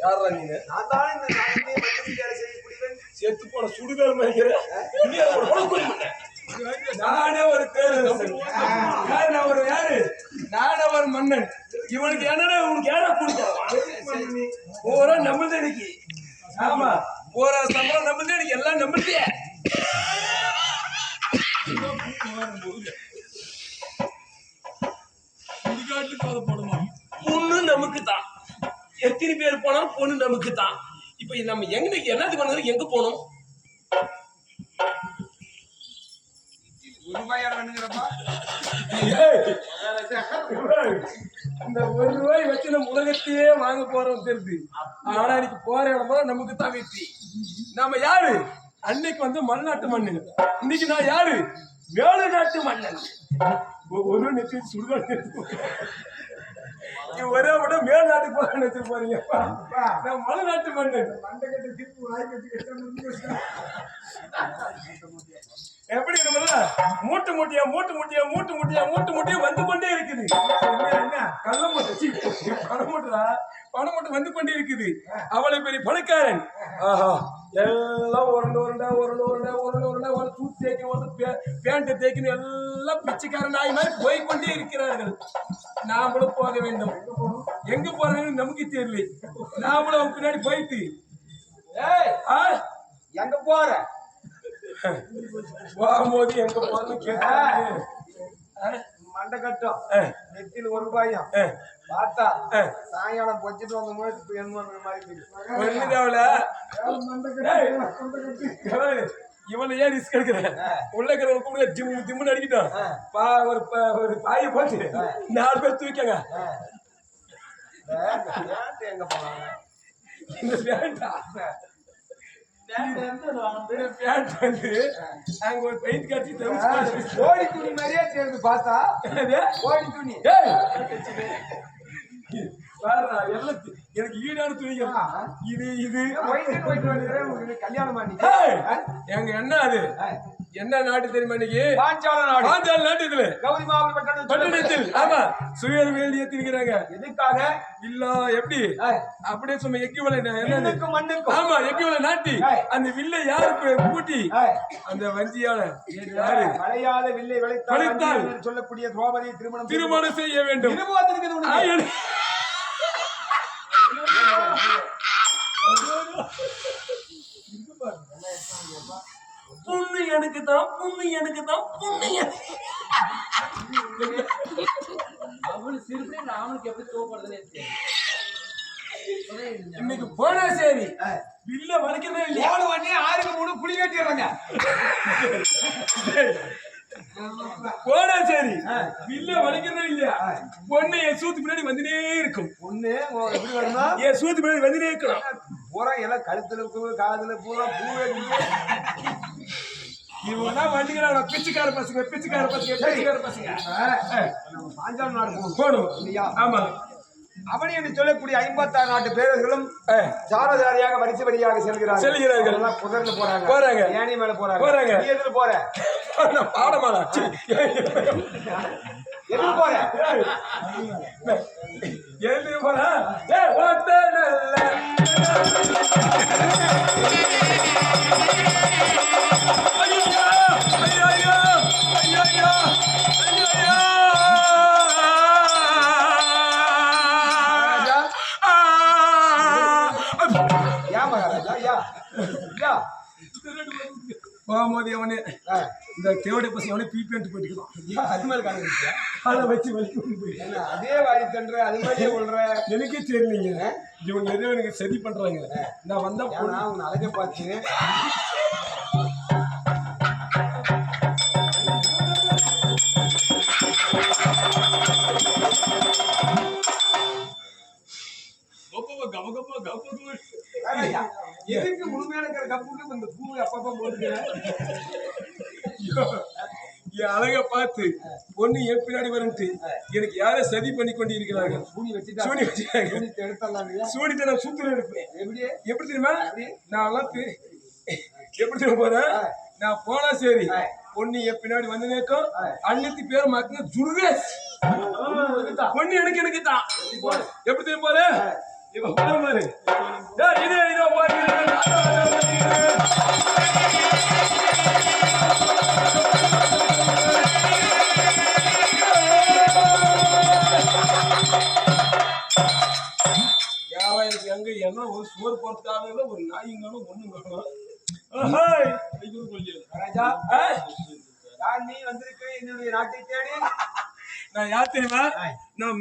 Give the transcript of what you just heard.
யாரா நீங்க? நான் தான் இந்த நாட்டிலே மந்திரி வேலை செய்யக்கூடியவன். செத்து போன சுடுகால் மணிக்கிறேன். நானே ஒரு பேரரசன். நான் ஒரு யாரு? நானே ஒரு மன்னன். இவனுக்கு என்னடா உனக்கு யாரா கொடுத்தான்? ஓரா நம்மள்தான் இன்னைக்கு. ஆமா, ஓரா சம்பளம் நம்மள்தான் இன்னைக்கு. எல்லாம் நம்மள்தே. பொண்ணு நமக்கு தான். எத்தனை பேர் போனாலும் பொண்ணு நமக்கு தான். இப்ப நம்ம எங்க என்னது பண்ணது? எங்க போனோம்? இந்த ₹1 வச்சு நம்ம உலகத்தையே வாங்க போறோம் தெரியுது. ஆனா இன்னைக்கு போற இடம் நமக்கு தான் வெற்றி. நாம யாரு? அன்னைக்கு வந்து மல்நாட்டு மன்னன். இன்னைக்கு நான் யாரு? வேலை நாட்டு மன்னன். ஒரு நெத்தி சுடுகாடு ஒரே விட மேல் நாட்டுக்கு போக நினைச்சு போறீங்க. நான் மலை நாட்டு மன்னன். எப்படி மூட்டு மூட்டையா மூட்டு மூட்டையா மூட்டு மூட்டையா மூட்டு மூட்டையா வந்து கொண்டே இருக்குது. என்ன கள்ள மூட்டை பண மூட்டை வந்து கொண்டே இருக்குது. அவளை பெரிய பணக்காரன். ஆஹா, எல்லாம் ஒரு சூட் தேய்க்கணும், ஒரு பேண்ட் தேய்க்கணும், எல்லாம் பிச்சைக்காரன் நாய் மாதிரி போய்கொண்டே இருக்கிறார்கள். நாமளும் போக வேண்டும். எங்க போறேன்னு நமக்கு தெரியல. நாமளும் பின்னாடி போயிட்டு எங்க போற போகும்போது எங்க போறன்னு கேட்டாங்க. மண்டை கட்டும், நெத்தில ₹1 பார்த்தா சாயங்காலம் பொச்சிட்டு வந்த மாதிரி இவனை ஏன் ரிஸ்க் எடுக்கிற? உள்ள இருக்கிறவங்க ஜிம் ஜிம்னு அடிக்கிட்டோம். ஒரு பாயை போட்டு 4 பேர் தூக்காங்க. எங்க போனாங்க? இந்த பேண்டா வந்து அங்க ஒரு பெயிண்ட் காட்சி ஓடி துணி மாதிரியே சேர்ந்து பார்த்தா ஓடி துணி எனக்கு ஈடான துணிகள். இது இது கல்யாணம் பண்ணி எங்க என்ன அது என்ன நாட்டு தெரியுமா? இன்னைக்கு பாஞ்சால நாட்டு இதுல கௌரி பட்டணத்தில். ஆமா, சுயர்வேலி ஏத்திருக்கிறாங்க. எதுக்காக? இல்ல எப்படி அப்படியே சும்மா எக்கிவலை மண்ணுக்கும். ஆமா, எக்கிவலை நாட்டி அந்த வில்லை யாருக்கு பூட்டி அந்த வஞ்சியால மலையாத வில்லை விளைத்தால் சொல்லக்கூடிய திரௌபதியை திருமணம் செய்ய வேண்டும். பொண்ணு எனக்கு தான், பொண்ணு எனக்கு தான், பொண்ணு இன்னைக்கு போனா சரி. வில்ல வலிக்கிறதே இல்லையா? 6க்கு 3 புளி கட்டிடுறாங்க. போனா சரி, வில்ல வலிக்கிறதே இல்லையா? பொண்ணு என் சூத்து பின்னாடி வந்துனே இருக்கும். பொண்ணு எப்படி வருமா? என் சூத்து பின்னாடி வந்துனே இருக்கலாம். பூரா எல்லாம் கழுத்துல காதுல பூரா பூவே. இவனா வண்டிக்கிறாங்க. பிச்சுக்கார பசங்க பிச்சுக்கார பசங்க பிச்சுக்கார பசங்க. பாஞ்சால நாடு போடும் இல்லையா? ஆமா. அவனி என்று சொல்லக்கூடிய 56 நாட்டு பேரர்களும் சாரதாரியாக வரிசை வரியாக செல்கிறார்கள். புதர்ல போறாங்க, ஏனி மேல போறாங்க. நீ எதுல போற? பாடமாடா. எதுல போற? எதுல போற? போகும்போது அவனே இந்த தேவடைய பசங்க அவனே பீப்பேன்ட்டு போயிட்டுக்கலாம். அது மாதிரி காணுங்க. அதை வச்சு வலிக்கு போயிட்டு அதே வாடி தன்ற அது மாதிரியே சொல்ற. எனக்கே தெரியலீங்க. இவங்க எதுவும் எனக்கு சரி பண்றாங்க. நான் வந்தா அவங்க அழகை பார்த்து எதுக்கு முழுமையான கப்புக்கு இந்த பூ அப்பப்ப போட்டுக்கிறேன். என் அழகை பார்த்து பொண்ணு என் பின்னாடி வந்துட்டு எனக்கு யாரை சதி பண்ணி கொண்டு இருக்கிறார்கள். சூனிட்டு நான் சுத்துல இருப்பேன். எப்படி தெரியுமா? நான் எல்லாம் எப்படி தெரியுமா போறேன்? நான் போனா சரி, பொண்ணு என் பின்னாடி வந்து நேக்கும். அன்னத்தி பேர் மாத்தின ஜுர்வேஸ். பொண்ணு எனக்கு தான். எப்படி தெரியும் போறேன்? இப்ப பாரு இதோ யாரா எனக்கு எங்க என்ன ஒரு சுவர் போறதுக்காக ஒரு நாய்ங்களும் ஒண்ணுங்களும் ராஜா நீ வந்திருக்க என்னுடைய நாட்டை தேடி நான் யார் தெரியுமா நான்